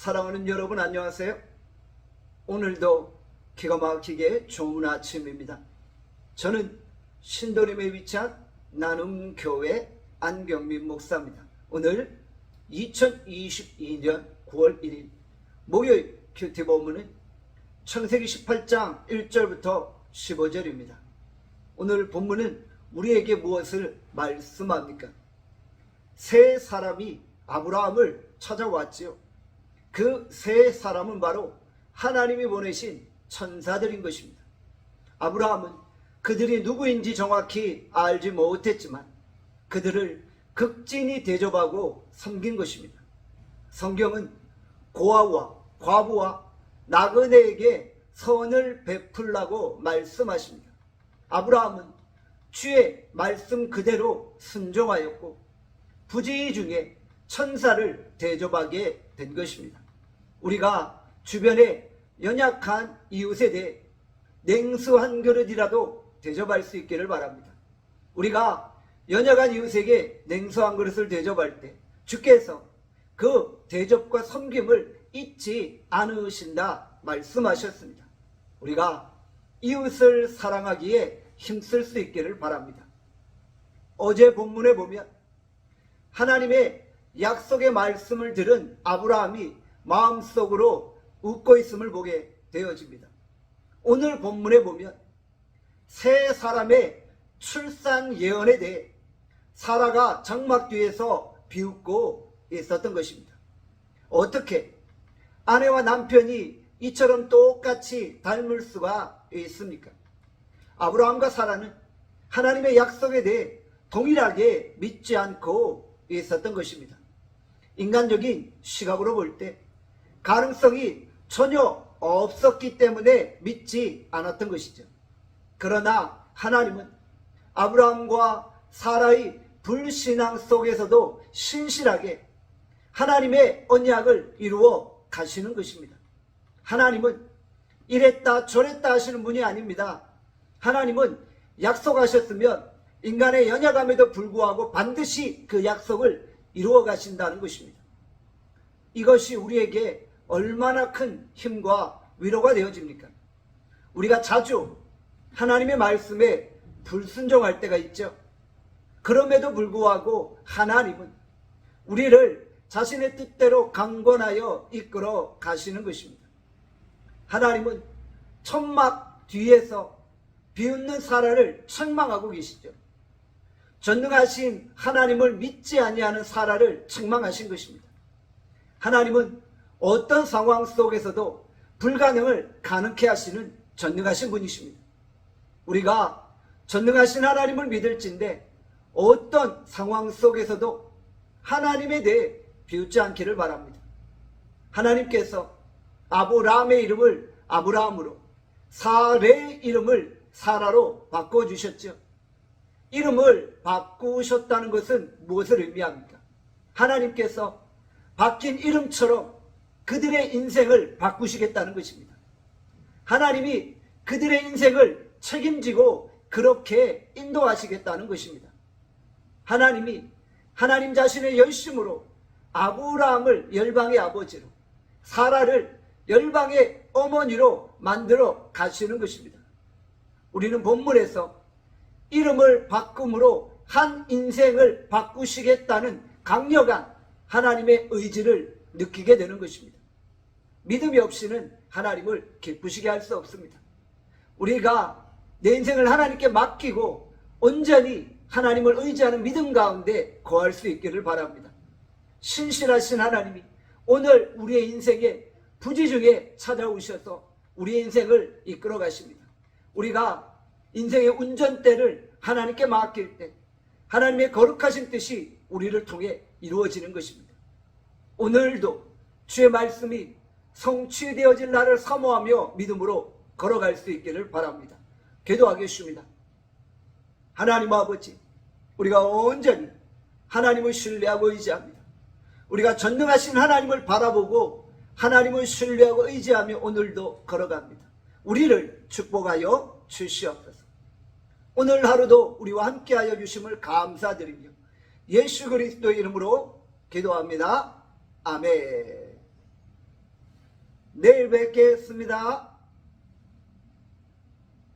사랑하는 여러분 안녕하세요. 오늘도 기가 막히게 좋은 아침입니다. 저는 신도림에 위치한 나눔교회 안경민 목사입니다. 오늘 2022년 9월 1일 목요일 큐티 본문은 창세기 18장 1절부터 15절입니다. 오늘 본문은 우리에게 무엇을 말씀합니까? 세 사람이 아브라함을 찾아왔지요. 그 세 사람은 바로 하나님이 보내신 천사들인 것입니다. 아브라함은 그들이 누구인지 정확히 알지 못했지만 그들을 극진히 대접하고 섬긴 것입니다. 성경은 고아와 과부와 나그네에게 선을 베풀라고 말씀하십니다. 아브라함은 주의 말씀 그대로 순종하였고 부지 중에 천사를 대접하게 된 것입니다. 우리가 주변에 연약한 이웃에 대해 냉수 한 그릇이라도 대접할 수 있기를 바랍니다. 우리가 연약한 이웃에게 냉수 한 그릇을 대접할 때 주께서 그 대접과 섬김을 잊지 않으신다 말씀하셨습니다. 우리가 이웃을 사랑하기에 힘쓸 수 있기를 바랍니다. 어제 본문에 보면 하나님의 약속의 말씀을 들은 아브라함이 마음속으로 웃고 있음을 보게 되어집니다. 오늘 본문에 보면 세 사람의 출산 예언에 대해 사라가 장막 뒤에서 비웃고 있었던 것입니다. 어떻게 아내와 남편이 이처럼 똑같이 닮을 수가 있습니까? 아브라함과 사라는 하나님의 약속에 대해 동일하게 믿지 않고 있었던 것입니다. 인간적인 시각으로 볼 때 가능성이 전혀 없었기 때문에 믿지 않았던 것이죠. 그러나 하나님은 아브라함과 사라의 불신앙 속에서도 신실하게 하나님의 언약을 이루어 가시는 것입니다. 하나님은 이랬다 저랬다 하시는 분이 아닙니다. 하나님은 약속하셨으면 인간의 연약함에도 불구하고 반드시 그 약속을 이루어 가신다는 것입니다. 이것이 우리에게 얼마나 큰 힘과 위로가 되어집니까? 우리가 자주 하나님의 말씀에 불순종할 때가 있죠. 그럼에도 불구하고 하나님은 우리를 자신의 뜻대로 강권하여 이끌어 가시는 것입니다. 하나님은 천막 뒤에서 비웃는 사라를 책망하고 계시죠. 전능하신 하나님을 믿지 아니하는 사라를 책망하신 것입니다. 하나님은 어떤 상황 속에서도 불가능을 가능케 하시는 전능하신 분이십니다. 우리가 전능하신 하나님을 믿을진데 어떤 상황 속에서도 하나님에 대해 비웃지 않기를 바랍니다. 하나님께서 아브라함의 이름을 아브라함으로 사레의 이름을 사라로 바꿔주셨죠. 이름을 바꾸셨다는 것은 무엇을 의미합니까? 하나님께서 바뀐 이름처럼 그들의 인생을 바꾸시겠다는 것입니다. 하나님이 그들의 인생을 책임지고 그렇게 인도하시겠다는 것입니다. 하나님이 하나님 자신의 열심으로 아브라함을 열방의 아버지로 사라를 열방의 어머니로 만들어 가시는 것입니다. 우리는 본문에서 이름을 바꿈으로 한 인생을 바꾸시겠다는 강력한 하나님의 의지를 느끼게 되는 것입니다. 믿음이 없이는 하나님을 기쁘시게 할 수 없습니다. 우리가 내 인생을 하나님께 맡기고 온전히 하나님을 의지하는 믿음 가운데 거할 수 있기를 바랍니다. 신실하신 하나님이 오늘 우리의 인생에 부지 중에 찾아오셔서 우리의 인생을 이끌어 가십니다. 우리가 인생의 운전대를 하나님께 맡길 때 하나님의 거룩하신 뜻이 우리를 통해 이루어지는 것입니다. 오늘도 주의 말씀이 성취되어질 날을 사모하며 믿음으로 걸어갈 수 있기를 바랍니다. 기도하겠습니다. 하나님 아버지, 우리가 온전히 하나님을 신뢰하고 의지합니다. 우리가 전능하신 하나님을 바라보고 하나님을 신뢰하고 의지하며 오늘도 걸어갑니다. 우리를 축복하여 주시옵소서. 오늘 하루도 우리와 함께하여 주심을 감사드리며 예수 그리스도의 이름으로 기도합니다. 아멘. 내일 뵙겠습니다.